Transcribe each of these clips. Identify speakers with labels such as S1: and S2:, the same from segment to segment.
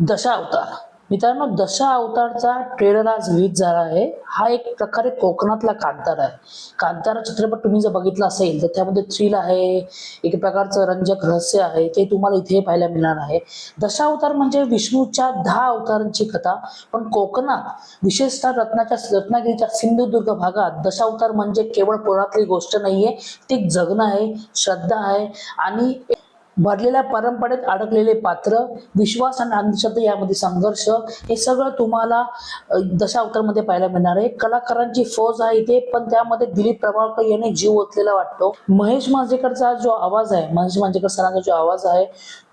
S1: दशावतार मित्रांनो, दशावतारचा ट्रेलर आज रिलीज झाला आहे. हा एक प्रकारे कोकणातला कांतार आहे. कांतारा चित्रपट तुम्ही जर बघितला असेल तर त्यामध्ये थ्रिल आहे, एक प्रकारचं रंजक रहस्य आहे, ते तुम्हाला इथे पाहायला मिळणार आहे. दशावतार म्हणजे विष्णूच्या 10 अवतारांची कथा. पण कोकणात, विशेषतः रत्नागिरीच्या सिंधुदुर्ग भागात दशावतार म्हणजे केवळ पुराणातली गोष्ट नाहीये, ती एक जगणं आहे, श्रद्धा आहे आणि भरलेल्या परंपरेत अडकलेले पात्र, विश्वास आणि अंधश्रद्धा यामध्ये संघर्ष, हे सगळं तुम्हाला दशावतारमध्ये पाहायला मिळणार आहे. कलाकारांची फौज आहे इथे, पण त्यामध्ये दिलीप प्रभावळकर याने जीव ओतलेला वाटतो. महेश मांजरेकरचा जो आवाज आहे, महेश मांजरेकर सरांचा जो आवाज आहे,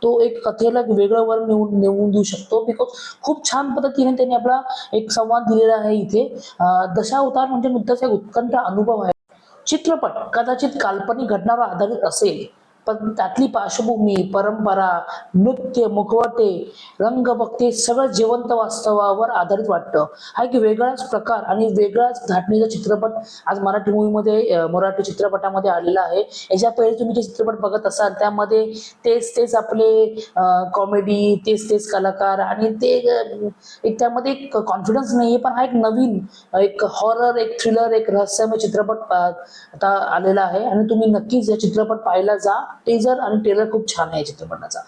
S1: तो एक कथेला वेगळं वर नेऊन देऊ शकतो. बिकॉज खूप छान पद्धतीने त्यांनी आपला एक संवाद दिलेला आहे इथे. दशावतार म्हणजे नुकताच एक उत्कंठ अनुभव आहे. चित्रपट कदाचित काल्पनिक घटनावर आधारित असेल, पण त्यातली पार्श्वभूमी, परंपरा, नृत्य, मुखवटे, रंगभक्ती सगळं जिवंत वास्तवावर आधारित वाटतं. हा एक वेगळाच प्रकार आणि वेगळाच धाटणीचा चित्रपट आज मराठी चित्रपटामध्ये आलेला आहे. याच्या पहिले तुम्ही जे चित्रपट बघत असाल त्यामध्ये तेच आपले कॉमेडी, तेच कलाकार आणि ते एक त्यामध्ये एक कॉन्फिडन्स नाहीये. पण हा एक नवीन, एक हॉरर, एक थ्रिलर, एक रहस्यमय चित्रपट आता आलेला आहे आणि तुम्ही नक्कीच या चित्रपट पाहायला जा. टीजर आणि ट्रेलर खूप छान आहे चित्रपटाचा.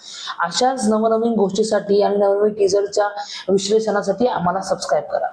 S1: अशाच नवनवीन गोष्टीसाठी आणि नवनवीन टीजरच्या विश्लेषणासाठी आम्हाला सबस्क्राईब करा.